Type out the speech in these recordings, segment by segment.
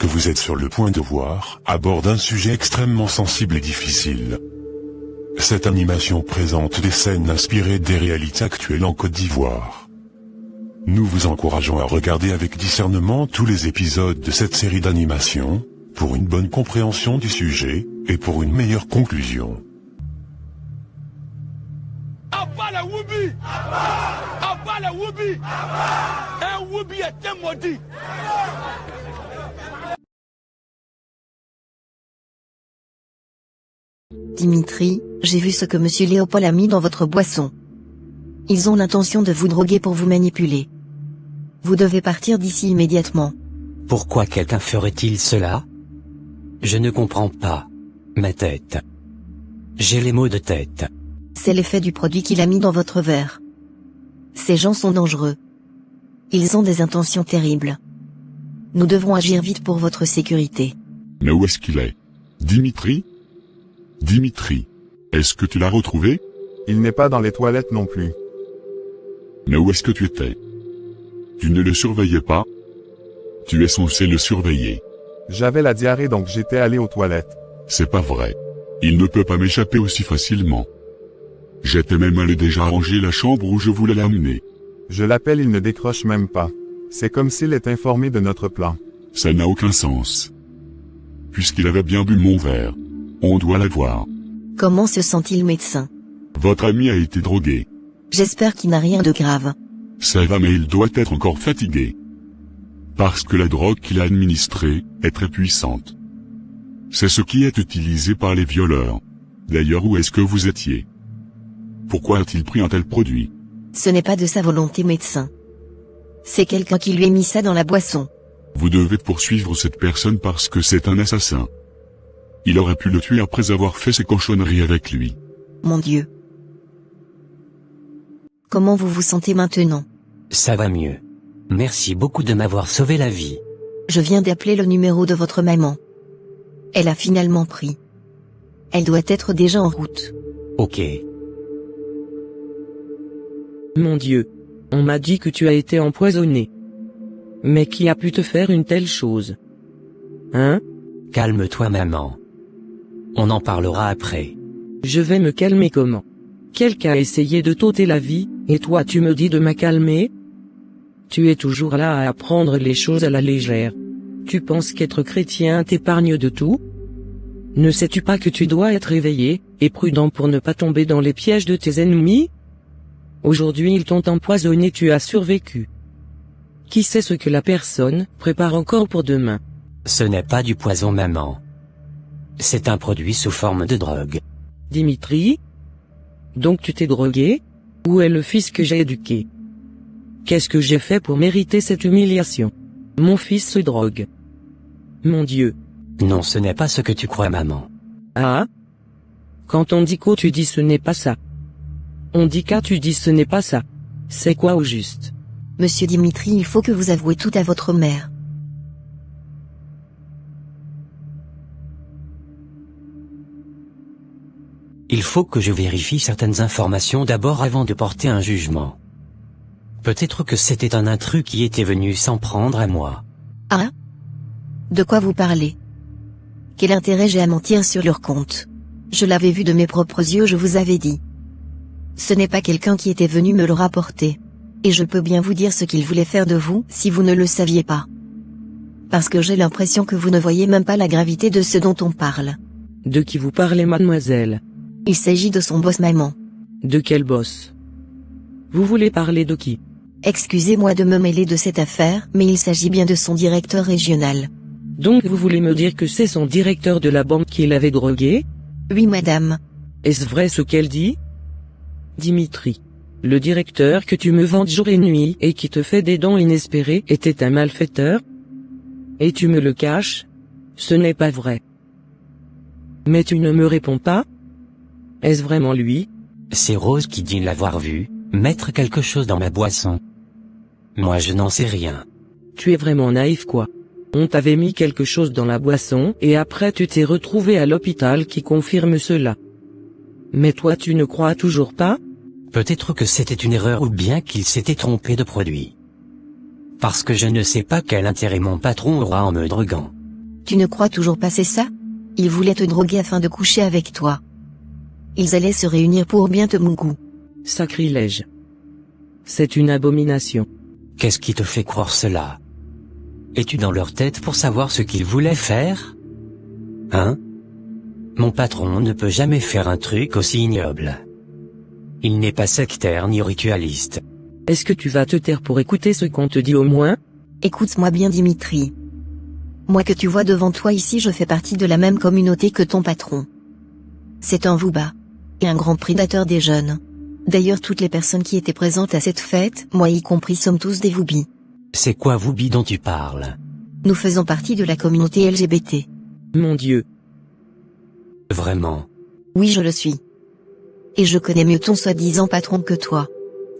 que vous êtes sur le point de voir aborde un sujet extrêmement sensible et difficile. Cette animation présente des scènes inspirées des réalités actuelles en Côte d'Ivoire. Nous vous encourageons à regarder avec discernement tous les épisodes de cette série d'animation, pour une bonne compréhension du sujet, et pour une meilleure conclusion. Abat le Woubi! Abat le Woubi! Un Woubi est un maudit! Dimitri, j'ai vu ce que Monsieur Léopold a mis dans votre boisson. Ils ont l'intention de vous droguer pour vous manipuler. Vous devez partir d'ici immédiatement. Pourquoi quelqu'un ferait-il cela? Je ne comprends pas. Ma tête. J'ai les maux de tête. C'est l'effet du produit qu'il a mis dans votre verre. Ces gens sont dangereux. Ils ont des intentions terribles. Nous devons agir vite pour votre sécurité. Mais où est-ce qu'il est? Dimitri? Dimitri, est-ce que tu l'as retrouvé? Il n'est pas dans les toilettes non plus. Mais où est-ce que tu étais? Tu ne le surveillais pas? Tu es censé le surveiller. J'avais la diarrhée donc j'étais allé aux toilettes. C'est pas vrai. Il ne peut pas m'échapper aussi facilement. J'étais même allé déjà ranger la chambre où je voulais l'amener. Je l'appelle, il ne décroche même pas. C'est comme s'il est informé de notre plan. Ça n'a aucun sens. Puisqu'il avait bien bu mon verre. On doit l'avoir. Comment se sent-il, médecin? Votre ami a été drogué. J'espère qu'il n'a rien de grave. Ça va, mais il doit être encore fatigué. Parce que la drogue qu'il a administrée est très puissante. C'est ce qui est utilisé par les violeurs. D'ailleurs, où est-ce que vous étiez? Pourquoi a-t-il pris un tel produit? Ce n'est pas de sa volonté, médecin. C'est quelqu'un qui lui a mis ça dans la boisson. Vous devez poursuivre cette personne parce que c'est un assassin. Il aurait pu le tuer après avoir fait ses cochonneries avec lui. Mon Dieu. Comment vous vous sentez maintenant? Ça va mieux. Merci beaucoup de m'avoir sauvé la vie. Je viens d'appeler le numéro de votre maman. Elle a finalement pris. Elle doit être déjà en route. Ok. Mon Dieu. On m'a dit que tu as été empoisonné. Mais qui a pu te faire une telle chose? Hein? Calme-toi, maman. On en parlera après. Je vais me calmer comment? Quelqu'un a essayé de t'ôter la vie, et toi tu me dis de me calmer? Tu es toujours là à apprendre les choses à la légère. Tu penses qu'être chrétien t'épargne de tout? Ne sais-tu pas que tu dois être éveillé, et prudent pour ne pas tomber dans les pièges de tes ennemis? Aujourd'hui ils t'ont empoisonné, tu as survécu. Qui sait ce que la personne prépare encore pour demain? Ce n'est pas du poison, maman. C'est un produit sous forme de drogue. Dimitri? Donc tu t'es drogué? Où est le fils que j'ai éduqué? Qu'est-ce que j'ai fait pour mériter cette humiliation? Mon fils se drogue. Mon Dieu. Non, ce n'est pas ce que tu crois, maman. Ah? Quand on dit qu'au tu dis ce n'est pas ça. On dit qu'à tu dis ce n'est pas ça. C'est quoi au juste? Monsieur Dimitri, il faut que vous avouez tout à votre mère. Il faut que je vérifie certaines informations d'abord avant de porter un jugement. Peut-être que c'était un intrus qui était venu s'en prendre à moi. Ah? De quoi vous parlez? Quel intérêt j'ai à mentir sur leur compte? Je l'avais vu de mes propres yeux, je vous avais dit. Ce n'est pas quelqu'un qui était venu me le rapporter. Et je peux bien vous dire ce qu'il voulait faire de vous si vous ne le saviez pas. Parce que j'ai l'impression que vous ne voyez même pas la gravité de ce dont on parle. De qui vous parlez, mademoiselle? Il s'agit de son boss, maman. De quel boss? Vous voulez parler de qui? Excusez-moi de me mêler de cette affaire, mais il s'agit bien de son directeur régional. Donc vous voulez me dire que c'est son directeur de la banque qui l'avait drogué? Oui, madame. Est-ce vrai ce qu'elle dit? Dimitri. Le directeur que tu me vantes jour et nuit et qui te fait des dons inespérés était un malfaiteur? Et tu me le caches? Ce n'est pas vrai. Mais tu ne me réponds pas? Est-ce vraiment lui? C'est Rose qui dit l'avoir vu, mettre quelque chose dans ma boisson. Moi je n'en sais rien. Tu es vraiment naïf quoi. On t'avait mis quelque chose dans la boisson et après tu t'es retrouvé à l'hôpital qui confirme cela. Mais toi tu ne crois toujours pas? Peut-être que c'était une erreur ou bien qu'il s'était trompé de produit. Parce que je ne sais pas quel intérêt mon patron aura en me droguant. Tu ne crois toujours pas, c'est ça? Ils voulaient te droguer afin de coucher avec toi. Ils allaient se réunir pour bien te mougou. Sacrilège. C'est une abomination. Qu'est-ce qui te fait croire cela? Es-tu dans leur tête pour savoir ce qu'ils voulaient faire? Hein? Mon patron ne peut jamais faire un truc aussi ignoble. Il n'est pas sectaire ni ritualiste. Est-ce que tu vas te taire pour écouter ce qu'on te dit au moins? Écoute-moi bien, Dimitri. Moi que tu vois devant toi ici, je fais partie de la même communauté que ton patron. C'est un Wooba. Et un grand prédateur des jeunes. D'ailleurs, toutes les personnes qui étaient présentes à cette fête, moi y compris, sommes tous des Woobis. C'est quoi Woobi dont tu parles? Nous faisons partie de la communauté LGBT. Mon Dieu. Vraiment? Oui, je le suis. Et je connais mieux ton soi-disant patron que toi.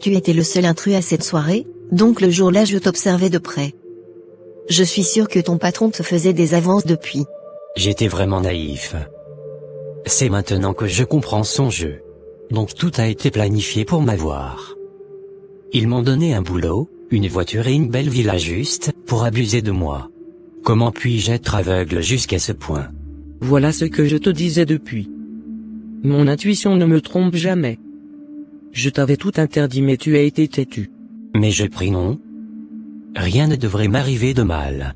Tu étais le seul intrus à cette soirée, donc le jour-là je t'observais de près. Je suis sûr que ton patron te faisait des avances depuis. J'étais vraiment naïf. C'est maintenant que je comprends son jeu. Donc tout a été planifié pour m'avoir. Ils m'ont donné un boulot, une voiture et une belle villa juste, pour abuser de moi. Comment puis-je être aveugle jusqu'à ce point? Voilà ce que je te disais depuis. Mon intuition ne me trompe jamais. Je t'avais tout interdit mais tu as été têtu. Mais je prie non. Rien ne devrait m'arriver de mal.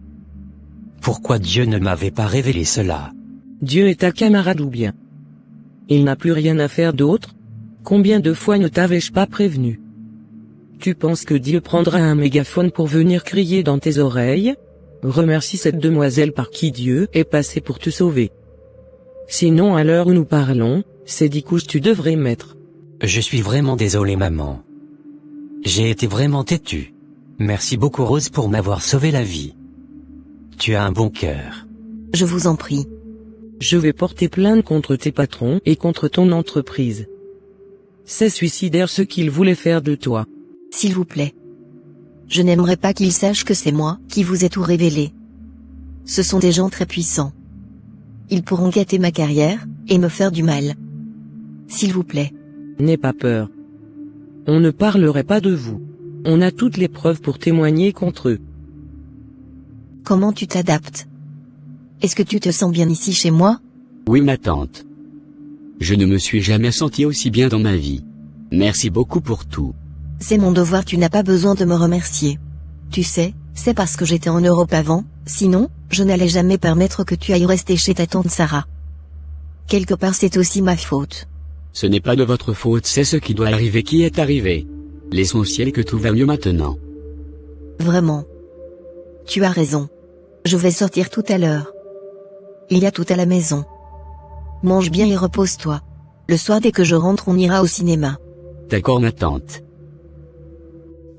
Pourquoi Dieu ne m'avait pas révélé cela? Dieu est ta camarade ou bien? Il n'a plus rien à faire d'autre? Combien de fois ne t'avais-je pas prévenu? Tu penses que Dieu prendra un mégaphone pour venir crier dans tes oreilles? Remercie cette demoiselle par qui Dieu est passé pour te sauver. Sinon à l'heure où nous parlons, ces 10 couches tu devrais mettre. Je suis vraiment désolé maman. J'ai été vraiment têtu. Merci beaucoup Rose pour m'avoir sauvé la vie. Tu as un bon cœur. Je vous en prie. Je vais porter plainte contre tes patrons et contre ton entreprise. C'est suicidaire ce qu'ils voulaient faire de toi. S'il vous plaît. Je n'aimerais pas qu'ils sachent que c'est moi qui vous ai tout révélé. Ce sont des gens très puissants. Ils pourront gâter ma carrière, et me faire du mal. S'il vous plaît. N'aie pas peur. On ne parlerait pas de vous. On a toutes les preuves pour témoigner contre eux. Comment tu t'adaptes? Est-ce que tu te sens bien ici chez moi? Oui ma tante. Je ne me suis jamais senti aussi bien dans ma vie. Merci beaucoup pour tout. C'est mon devoir, tu n'as pas besoin de me remercier. Tu sais, c'est parce que j'étais en Europe avant, sinon, je n'allais jamais permettre que tu ailles rester chez ta tante Sarah. Quelque part c'est aussi ma faute. Ce n'est pas de votre faute, c'est ce qui doit arriver qui est arrivé. Laissons au ciel que tout va mieux maintenant. Vraiment. Tu as raison. Je vais sortir tout à l'heure. Il y a tout à la maison. Mange bien et repose-toi. Le soir dès que je rentre on ira au cinéma. D'accord ma tante.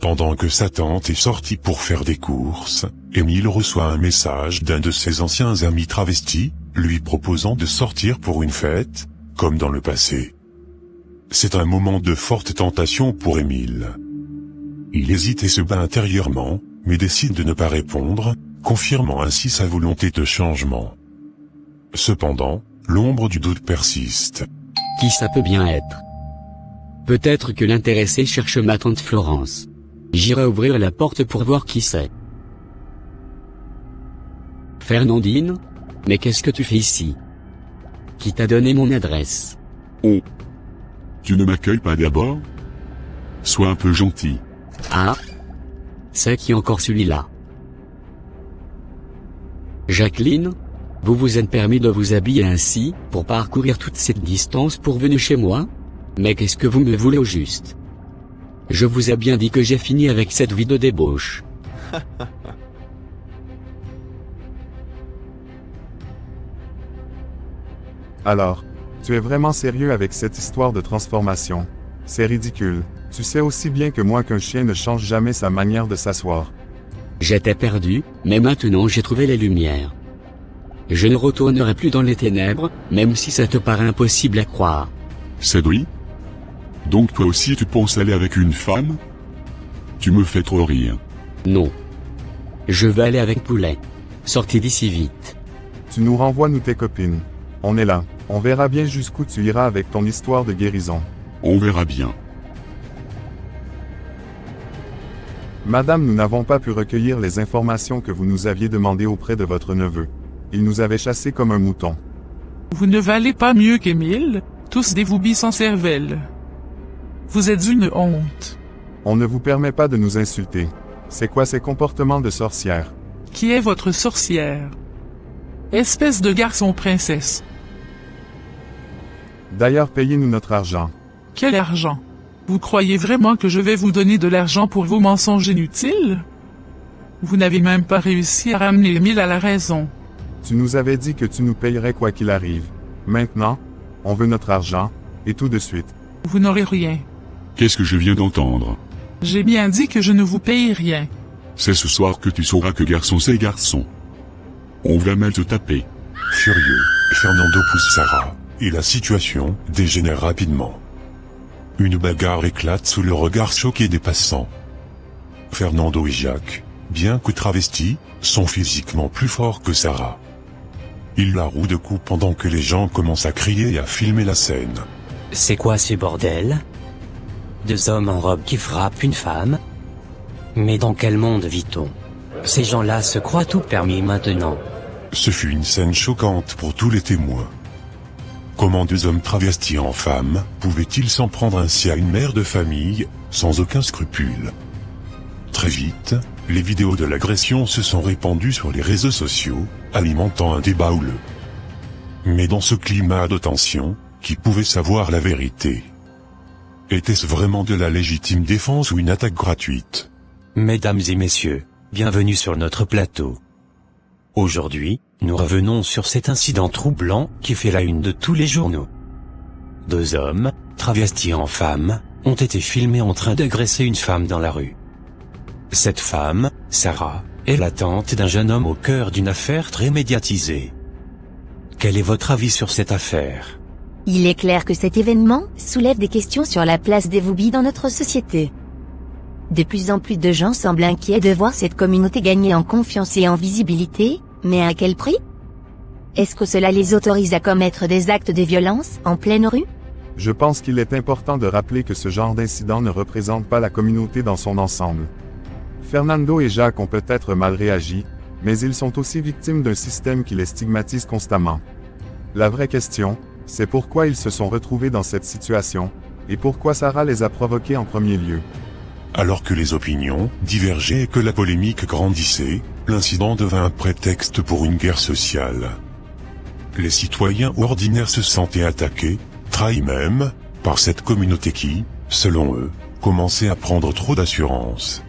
Pendant que sa tante est sortie pour faire des courses, Émile reçoit un message d'un de ses anciens amis travestis, lui proposant de sortir pour une fête, comme dans le passé. C'est un moment de forte tentation pour Émile. Il hésite et se bat intérieurement, mais décide de ne pas répondre, confirmant ainsi sa volonté de changement. Cependant, l'ombre du doute persiste. Qui ça peut bien être? Peut-être que l'intéressé cherche ma tante Florence. J'irai ouvrir la porte pour voir qui c'est. Fernandine? Mais qu'est-ce que tu fais ici? Qui t'a donné mon adresse? Oh. Tu ne m'accueilles pas d'abord? Sois un peu gentil. Ah? C'est qui encore celui-là? Jacqueline? Vous vous êtes permis de vous habiller ainsi, pour parcourir toute cette distance pour venir chez moi? Mais qu'est-ce que vous me voulez au juste? Je vous ai bien dit que j'ai fini avec cette vie de débauche. Alors, tu es vraiment sérieux avec cette histoire de transformation? C'est ridicule. Tu sais aussi bien que moi qu'un chien ne change jamais sa manière de s'asseoir. J'étais perdu, mais maintenant j'ai trouvé les lumières. Je ne retournerai plus dans les ténèbres, même si ça te paraît impossible à croire. Cédric? Donc toi aussi tu penses aller avec une femme? Tu me fais trop rire. Non. Je veux aller avec Poulet. Sortez d'ici vite. Tu nous renvoies nous tes copines. On est là. On verra bien jusqu'où tu iras avec ton histoire de guérison. On verra bien. Madame, nous n'avons pas pu recueillir les informations que vous nous aviez demandées auprès de votre neveu. Il nous avait chassés comme un mouton. Vous ne valez pas mieux qu'Émile, tous des voubis sans cervelle. Vous êtes une honte. On ne vous permet pas de nous insulter. C'est quoi ces comportements de sorcière? Qui est votre sorcière? Espèce de garçon princesse. D'ailleurs, payez-nous notre argent. Quel argent? Vous croyez vraiment que je vais vous donner de l'argent pour vos mensonges inutiles? Vous n'avez même pas réussi à ramener Émile à la raison. Tu nous avais dit que tu nous payerais quoi qu'il arrive. Maintenant, on veut notre argent, et tout de suite. Vous n'aurez rien. Qu'est-ce que je viens d'entendre? J'ai bien dit que je ne vous paye rien. C'est ce soir que tu sauras que garçon c'est garçon. On va mal te taper. Furieux, Fernando pousse Sarah, et la situation dégénère rapidement. Une bagarre éclate sous le regard choqué des passants. Fernando et Jacques, bien que travestis, sont physiquement plus forts que Sarah. Ils la rouent de coups pendant que les gens commencent à crier et à filmer la scène. C'est quoi ce bordel? Deux hommes en robe qui frappent une femme? Mais dans quel monde vit-on? Ces gens-là se croient tout permis maintenant. Ce fut une scène choquante pour tous les témoins. Comment deux hommes travestis en femmes pouvaient-ils s'en prendre ainsi à une mère de famille, sans aucun scrupule? Très vite, les vidéos de l'agression se sont répandues sur les réseaux sociaux, alimentant un débat houleux. Mais dans ce climat de tension, qui pouvait savoir la vérité? Était-ce vraiment de la légitime défense ou une attaque gratuite? Mesdames et messieurs, bienvenue sur notre plateau. Aujourd'hui, nous revenons sur cet incident troublant qui fait la une de tous les journaux. Deux hommes, travestis en femmes, ont été filmés en train d'agresser une femme dans la rue. Cette femme, Sarah, est la tante d'un jeune homme au cœur d'une affaire très médiatisée. Quel est votre avis sur cette affaire? Il est clair que cet événement soulève des questions sur la place des voubis dans notre société. De plus en plus de gens semblent inquiets de voir cette communauté gagner en confiance et en visibilité, mais à quel prix? Est-ce que cela les autorise à commettre des actes de violence en pleine rue? Je pense qu'il est important de rappeler que ce genre d'incident ne représente pas la communauté dans son ensemble. Fernando et Jacques ont peut-être mal réagi, mais ils sont aussi victimes d'un système qui les stigmatise constamment. La vraie question, c'est pourquoi ils se sont retrouvés dans cette situation, et pourquoi Sarah les a provoqués en premier lieu. Alors que les opinions divergeaient et que la polémique grandissait, l'incident devint un prétexte pour une guerre sociale. Les citoyens ordinaires se sentaient attaqués, trahis même, par cette communauté qui, selon eux, commençait à prendre trop d'assurance.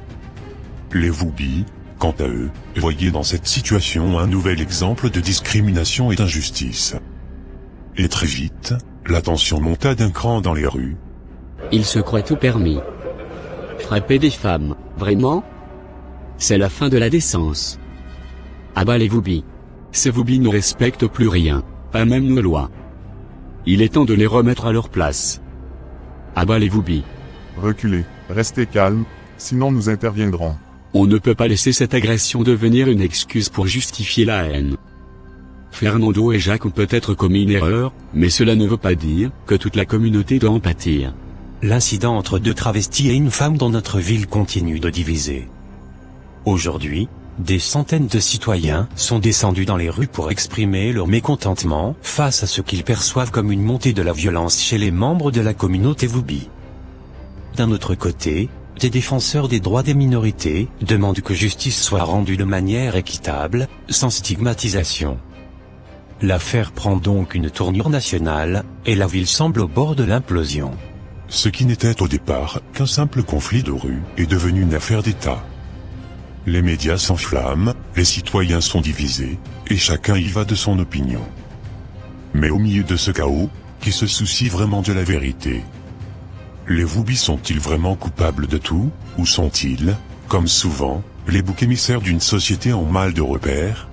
Les voubis, quant à eux, voyaient dans cette situation un nouvel exemple de discrimination et d'injustice. Et très vite, la tension monta d'un cran dans les rues. Il se croit tout permis. Frapper des femmes, vraiment? C'est la fin de la décence. À bas les voubis. Ces voubis ne respectent plus rien, pas même nos lois. Il est temps de les remettre à leur place. À bas les voubis. Reculez, restez calmes, sinon nous interviendrons. On ne peut pas laisser cette agression devenir une excuse pour justifier la haine. Fernando et Jacques ont peut-être commis une erreur, mais cela ne veut pas dire que toute la communauté doit en pâtir. L'incident entre deux travestis et une femme dans notre ville continue de diviser. Aujourd'hui, des centaines de citoyens sont descendus dans les rues pour exprimer leur mécontentement face à ce qu'ils perçoivent comme une montée de la violence chez les membres de la communauté Woubi. D'un autre côté, des défenseurs des droits des minorités demandent que justice soit rendue de manière équitable, sans stigmatisation. L'affaire prend donc une tournure nationale, et la ville semble au bord de l'implosion. Ce qui n'était au départ qu'un simple conflit de rue est devenu une affaire d'État. Les médias s'enflamment, les citoyens sont divisés, et chacun y va de son opinion. Mais au milieu de ce chaos, qui se soucie vraiment de la vérité? Les voubis sont-ils vraiment coupables de tout, ou sont-ils, comme souvent, les boucs émissaires d'une société en mal de repère?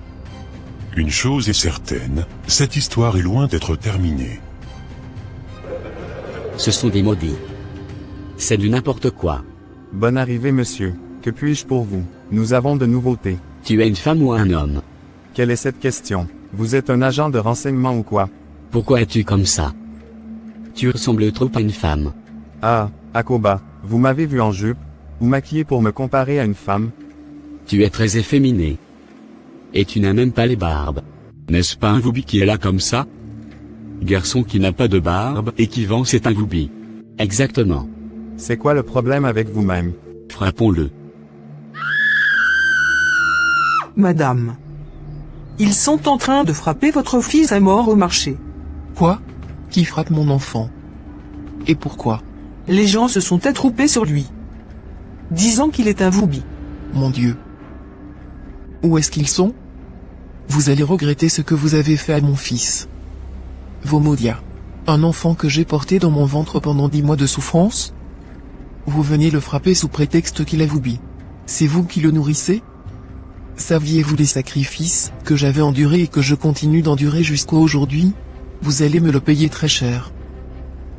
Une chose est certaine, cette histoire est loin d'être terminée. Ce sont des maudits. C'est du n'importe quoi. Bonne arrivée monsieur, que puis-je pour vous? Nous avons de nouveautés. Tu es une femme ou un homme? Quelle est cette question? Vous êtes un agent de renseignement ou quoi? Pourquoi es-tu comme ça? Tu ressembles trop à une femme. Ah, Akoba, vous m'avez vu en jupe, ou maquillé pour me comparer à une femme? Tu es très efféminé. Et tu n'as même pas les barbes. N'est-ce pas un Woubi qui est là comme ça? Garçon qui n'a pas de barbe et qui vend, c'est un Woubi. Exactement. C'est quoi le problème avec vous-même? Frappons-le. Madame. Ils sont en train de frapper votre fils à mort au marché. Quoi? Qui frappe mon enfant? Et pourquoi? Les gens se sont attroupés sur lui, disant qu'il est un Woubi. Mon Dieu. Où est-ce qu'ils sont? Vous allez regretter ce que vous avez fait à mon fils. Vomodia. Un enfant que j'ai porté dans mon ventre pendant 10 mois de souffrance? Vous veniez le frapper sous prétexte qu'il est Woubi. C'est vous qui le nourrissez? Saviez-vous les sacrifices que j'avais endurés et que je continue d'endurer jusqu'à aujourd'hui? Vous allez me le payer très cher.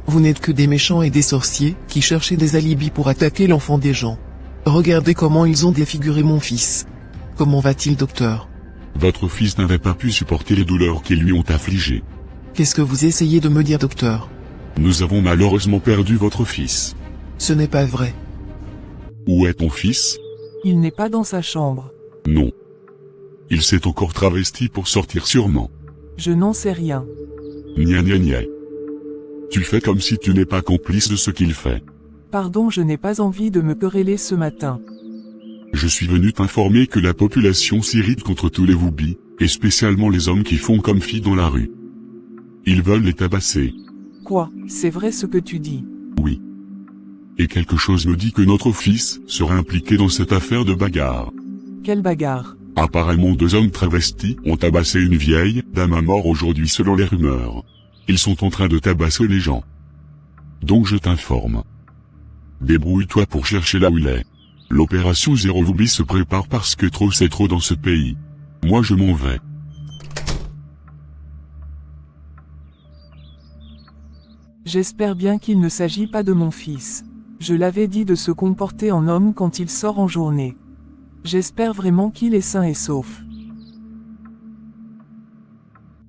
Vous n'êtes que des méchants et des sorciers qui cherchaient des alibis pour attaquer l'enfant des gens. Regardez comment ils ont défiguré mon fils. Comment va-t-il, docteur? Votre fils n'avait pas pu supporter les douleurs qu'ils lui ont infligées. Qu'est-ce que vous essayez de me dire, docteur? Nous avons malheureusement perdu votre fils. Ce n'est pas vrai. Où est ton fils? Il n'est pas dans sa chambre. Non. Il s'est encore travesti pour sortir sûrement. Je n'en sais rien. Nia nia nia. Tu fais comme si tu n'es pas complice de ce qu'il fait. Pardon, je n'ai pas envie de me quereller ce matin. Je suis venu t'informer que la population s'irrite contre tous les Woubis, et spécialement les hommes qui font comme filles dans la rue. Ils veulent les tabasser. Quoi? C'est vrai ce que tu dis? Oui. Et quelque chose me dit que notre fils sera impliqué dans cette affaire de bagarre. Quelle bagarre? Apparemment 2 hommes travestis ont tabassé une vieille dame à mort aujourd'hui selon les rumeurs. Ils sont en train de tabasser les gens. Donc je t'informe. Débrouille-toi pour chercher là où il est. L'opération Zéro Woubi se prépare parce que trop c'est trop dans ce pays. Moi je m'en vais. J'espère bien qu'il ne s'agit pas de mon fils. Je l'avais dit de se comporter en homme quand il sort en journée. J'espère vraiment qu'il est sain et sauf.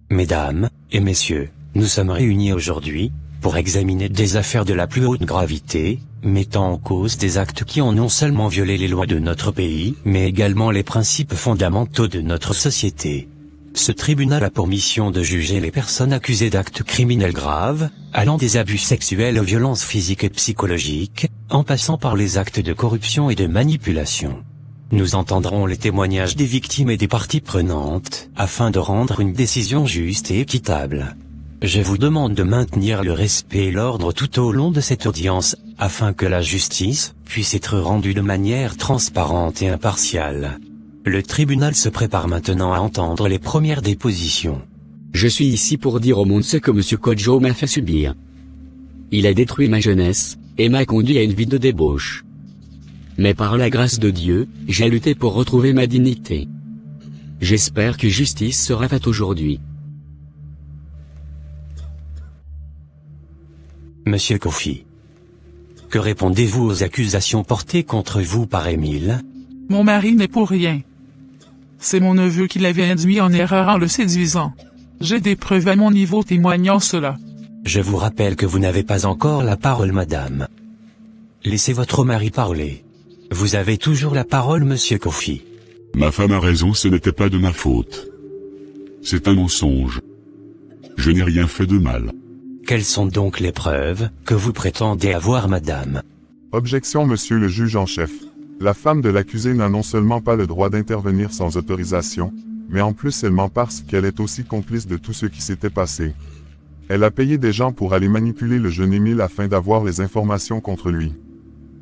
Mesdames et messieurs, nous sommes réunis aujourd'hui pour examiner des affaires de la plus haute gravité, mettant en cause des actes qui ont non seulement violé les lois de notre pays, mais également les principes fondamentaux de notre société. Ce tribunal a pour mission de juger les personnes accusées d'actes criminels graves, allant des abus sexuels aux violences physiques et psychologiques, en passant par les actes de corruption et de manipulation. Nous entendrons les témoignages des victimes et des parties prenantes, afin de rendre une décision juste et équitable. Je vous demande de maintenir le respect et l'ordre tout au long de cette audience, afin que la justice puisse être rendue de manière transparente et impartiale. Le tribunal se prépare maintenant à entendre les premières dépositions. Je suis ici pour dire au monde ce que M. Kodjo m'a fait subir. Il a détruit ma jeunesse, et m'a conduit à une vie de débauche. Mais par la grâce de Dieu, j'ai lutté pour retrouver ma dignité. J'espère que justice sera faite aujourd'hui. Monsieur Kofi, que répondez-vous aux accusations portées contre vous par Émile? Mon mari n'est pour rien. C'est mon neveu qui l'avait induit en erreur en le séduisant. J'ai des preuves à mon niveau témoignant cela. Je vous rappelle que vous n'avez pas encore la parole, madame. Laissez votre mari parler. Vous avez toujours la parole, monsieur Kofi. Ma femme a raison, ce n'était pas de ma faute. C'est un mensonge. Je n'ai rien fait de mal. Quelles sont donc les preuves que vous prétendez avoir, madame? Objection, monsieur le juge en chef. La femme de l'accusé n'a non seulement pas le droit d'intervenir sans autorisation, mais en plus elle ment parce qu'elle est aussi complice de tout ce qui s'était passé. Elle a payé des gens pour aller manipuler le jeune Émile afin d'avoir les informations contre lui.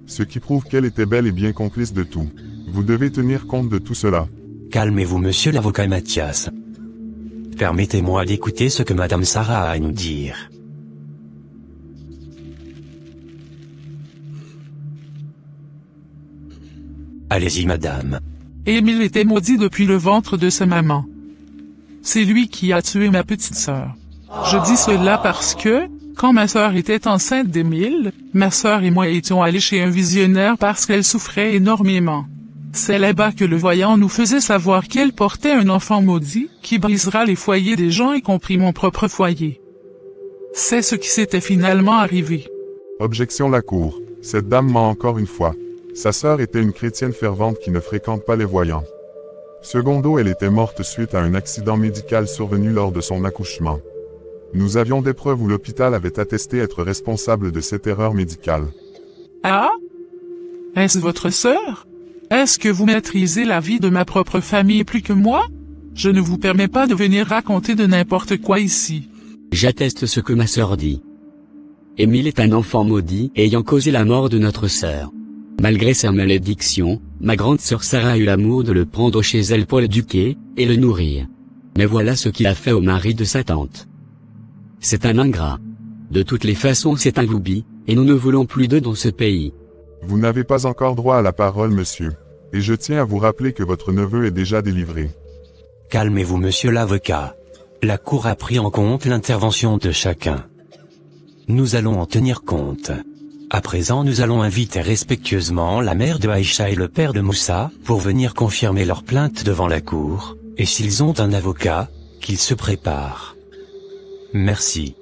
Ce qui prouve qu'elle était bel et bien complice de tout. Vous devez tenir compte de tout cela. Calmez-vous, monsieur l'avocat Mathias. Permettez-moi d'écouter ce que madame Sarah a à nous dire. Allez-y, madame. Émile était maudit depuis le ventre de sa maman. C'est lui qui a tué ma petite sœur. Je dis cela parce que, quand ma sœur était enceinte d'Émile, ma sœur et moi étions allés chez un visionnaire parce qu'elle souffrait énormément. C'est là-bas que le voyant nous faisait savoir qu'elle portait un enfant maudit, qui brisera les foyers des gens y compris mon propre foyer. C'est ce qui s'était finalement arrivé. Objection la cour. Cette dame ment encore une fois. Sa sœur était une chrétienne fervente qui ne fréquente pas les voyants. Secondo, elle était morte suite à un accident médical survenu lors de son accouchement. Nous avions des preuves où l'hôpital avait attesté être responsable de cette erreur médicale. Ah? Est-ce votre sœur? Est-ce que vous maîtrisez la vie de ma propre famille plus que moi? Je ne vous permets pas de venir raconter de n'importe quoi ici. J'atteste ce que ma sœur dit. Émile est un enfant maudit ayant causé la mort de notre sœur. Malgré sa malédiction, ma grande sœur Sarah a eu l'amour de le prendre chez elle pour l'éduquer et le nourrir. Mais voilà ce qu'il a fait au mari de sa tante. C'est un ingrat. De toutes les façons c'est un loubi, et nous ne voulons plus d'eux dans ce pays. Vous n'avez pas encore droit à la parole, monsieur. Et je tiens à vous rappeler que votre neveu est déjà délivré. Calmez-vous monsieur l'avocat. La Cour a pris en compte l'intervention de chacun. Nous allons en tenir compte. À présent nous allons inviter respectueusement la mère de Aïcha et le père de Moussa, pour venir confirmer leur plainte devant la Cour, et s'ils ont un avocat, qu'ils se préparent. Merci.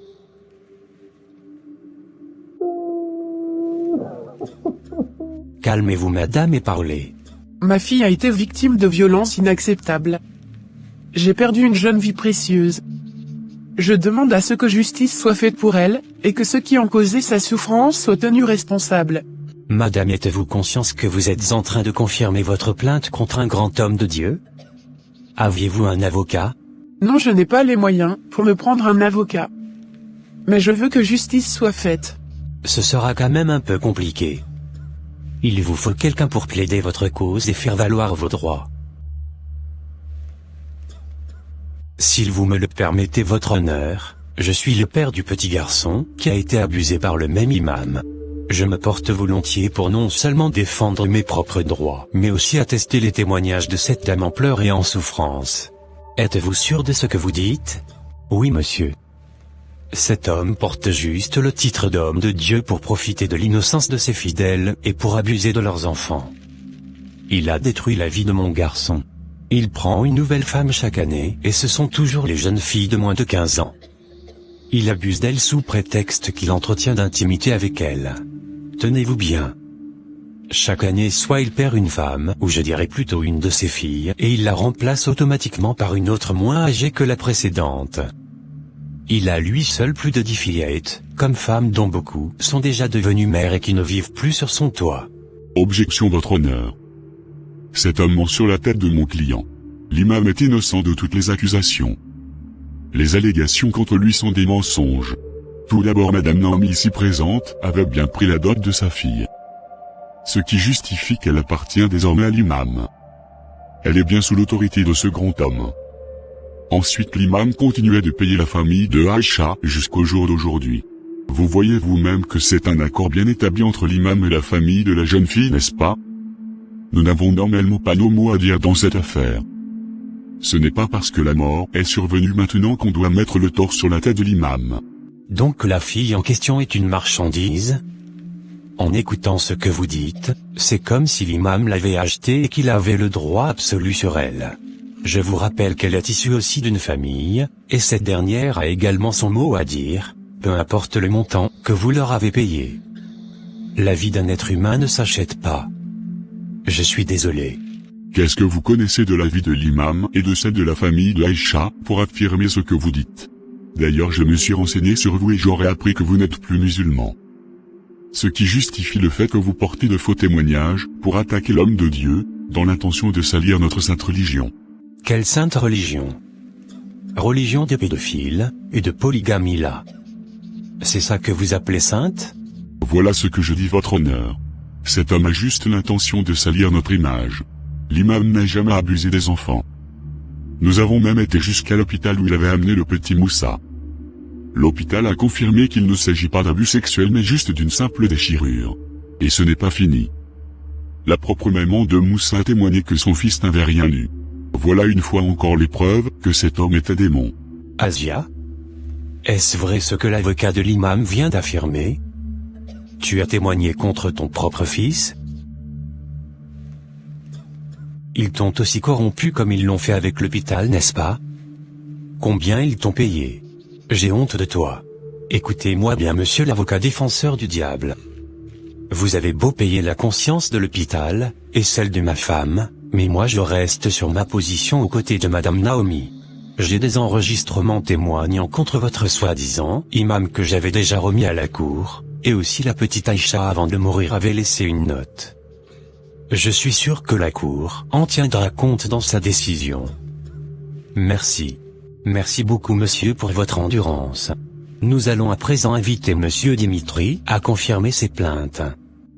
Calmez-vous madame et parlez. Ma fille a été victime de violences inacceptables. J'ai perdu une jeune vie précieuse. Je demande à ce que justice soit faite pour elle, et que ceux qui ont causé sa souffrance soient tenus responsables. Madame, êtes-vous consciente que vous êtes en train de confirmer votre plainte contre un grand homme de Dieu? Aviez-vous un avocat? Non, je n'ai pas les moyens pour me prendre un avocat. Mais je veux que justice soit faite. Ce sera quand même un peu compliqué. Il vous faut quelqu'un pour plaider votre cause et faire valoir vos droits. S'il vous me le permettez votre honneur, je suis le père du petit garçon qui a été abusé par le même imam. Je me porte volontiers pour non seulement défendre mes propres droits, mais aussi attester les témoignages de cette dame en pleurs et en souffrance. Êtes-vous sûr de ce que vous dites? Oui monsieur. Cet homme porte juste le titre d'homme de Dieu pour profiter de l'innocence de ses fidèles et pour abuser de leurs enfants. Il a détruit la vie de mon garçon. Il prend une nouvelle femme chaque année et ce sont toujours les jeunes filles de moins de 15 ans. Il abuse d'elles sous prétexte qu'il entretient d'intimité avec elles. Tenez-vous bien. Chaque année soit il perd une femme, ou je dirais plutôt une de ses filles, et il la remplace automatiquement par une autre moins âgée que la précédente. Il a lui seul plus de 10 fillettes, comme femmes dont beaucoup sont déjà devenues mères et qui ne vivent plus sur son toit. Objection votre honneur. Cet homme ment sur la tête de mon client. L'imam est innocent de toutes les accusations. Les allégations contre lui sont des mensonges. Tout d'abord madame Naomi ici présente avait bien pris la dot de sa fille. Ce qui justifie qu'elle appartient désormais à l'imam. Elle est bien sous l'autorité de ce grand homme. Ensuite l'imam continuait de payer la famille de Aïcha jusqu'au jour d'aujourd'hui. Vous voyez vous-même que c'est un accord bien établi entre l'imam et la famille de la jeune fille, n'est-ce pas? Nous n'avons normalement pas nos mots à dire dans cette affaire. Ce n'est pas parce que la mort est survenue maintenant qu'on doit mettre le tort sur la tête de l'imam. Donc la fille en question est une marchandise? En écoutant ce que vous dites, c'est comme si l'imam l'avait achetée et qu'il avait le droit absolu sur elle. Je vous rappelle qu'elle est issue aussi d'une famille, et cette dernière a également son mot à dire, peu importe le montant que vous leur avez payé. La vie d'un être humain ne s'achète pas. Je suis désolé. Qu'est-ce que vous connaissez de la vie de l'imam et de celle de la famille de Aïcha pour affirmer ce que vous dites? D'ailleurs je me suis renseigné sur vous et j'aurais appris que vous n'êtes plus musulman. Ce qui justifie le fait que vous portez de faux témoignages pour attaquer l'homme de Dieu, dans l'intention de salir notre sainte religion. Quelle sainte religion? Religion des pédophiles, et de polygamie là. C'est ça que vous appelez sainte? Voilà ce que je dis votre honneur. Cet homme a juste l'intention de salir notre image. L'imam n'a jamais abusé des enfants. Nous avons même été jusqu'à l'hôpital où il avait amené le petit Moussa. L'hôpital a confirmé qu'il ne s'agit pas d'abus sexuel mais juste d'une simple déchirure. Et ce n'est pas fini. La propre maman de Moussa a témoigné que son fils n'avait rien eu. Voilà une fois encore les preuves que cet homme était démon. Asia? Est-ce vrai ce que l'avocat de l'imam vient d'affirmer? Tu as témoigné contre ton propre fils? Ils t'ont aussi corrompu comme ils l'ont fait avec l'hôpital, n'est-ce pas? Combien ils t'ont payé? J'ai honte de toi. Écoutez-moi bien monsieur l'avocat défenseur du diable. Vous avez beau payer la conscience de l'hôpital, et celle de ma femme, Mais moi je reste sur ma position aux côtés de Madame Naomi. J'ai des enregistrements témoignant contre votre soi-disant imam que j'avais déjà remis à la cour, et aussi la petite Aïcha avant de mourir avait laissé une note. Je suis sûr que la cour en tiendra compte dans sa décision. Merci. Merci beaucoup monsieur pour votre endurance. Nous allons à présent inviter monsieur Dimitri à confirmer ses plaintes.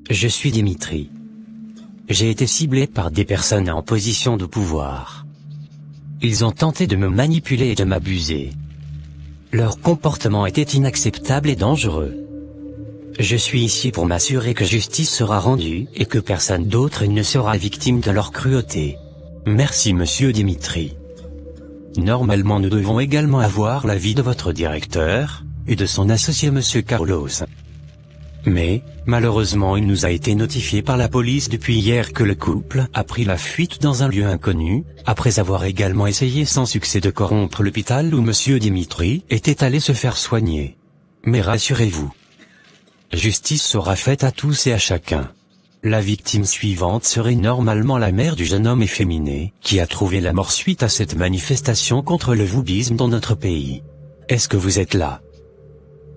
Je suis Dimitri. J'ai été ciblé par des personnes en position de pouvoir. Ils ont tenté de me manipuler et de m'abuser. Leur comportement était inacceptable et dangereux. Je suis ici pour m'assurer que justice sera rendue et que personne d'autre ne sera victime de leur cruauté. Merci monsieur Dimitri. Normalement nous devons également avoir l'avis de votre directeur, et de son associé monsieur Carlos. Mais, malheureusement il nous a été notifié par la police depuis hier que le couple a pris la fuite dans un lieu inconnu, après avoir également essayé sans succès de corrompre l'hôpital où monsieur Dimitri était allé se faire soigner. Mais rassurez-vous, justice sera faite à tous et à chacun. La victime suivante serait normalement la mère du jeune homme efféminé, qui a trouvé la mort suite à cette manifestation contre le wahhabisme dans notre pays. Est-ce que vous êtes là,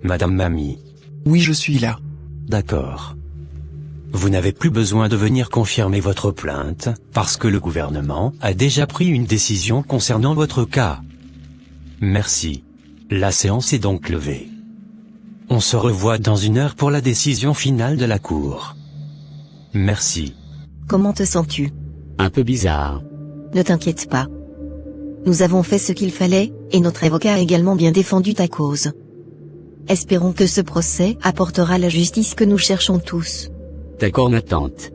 Madame Mamie? Oui, je suis là. D'accord. Vous n'avez plus besoin de venir confirmer votre plainte, parce que le gouvernement a déjà pris une décision concernant votre cas. Merci. La séance est donc levée. On se revoit dans 1 heure pour la décision finale de la cour. Merci. Comment te sens-tu? Un peu bizarre. Ne t'inquiète pas. Nous avons fait ce qu'il fallait, et notre avocat a également bien défendu ta cause. Espérons que ce procès apportera la justice que nous cherchons tous. D'accord ma tante.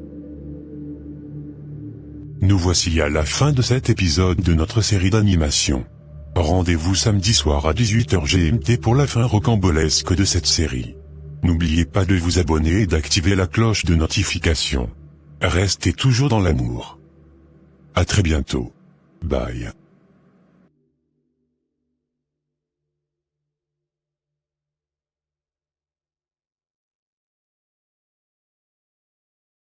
Nous voici à la fin de cet épisode de notre série d'animation. Rendez-vous samedi soir à 18h GMT pour la fin rocambolesque de cette série. N'oubliez pas de vous abonner et d'activer la cloche de notification. Restez toujours dans l'amour. À très bientôt. Bye.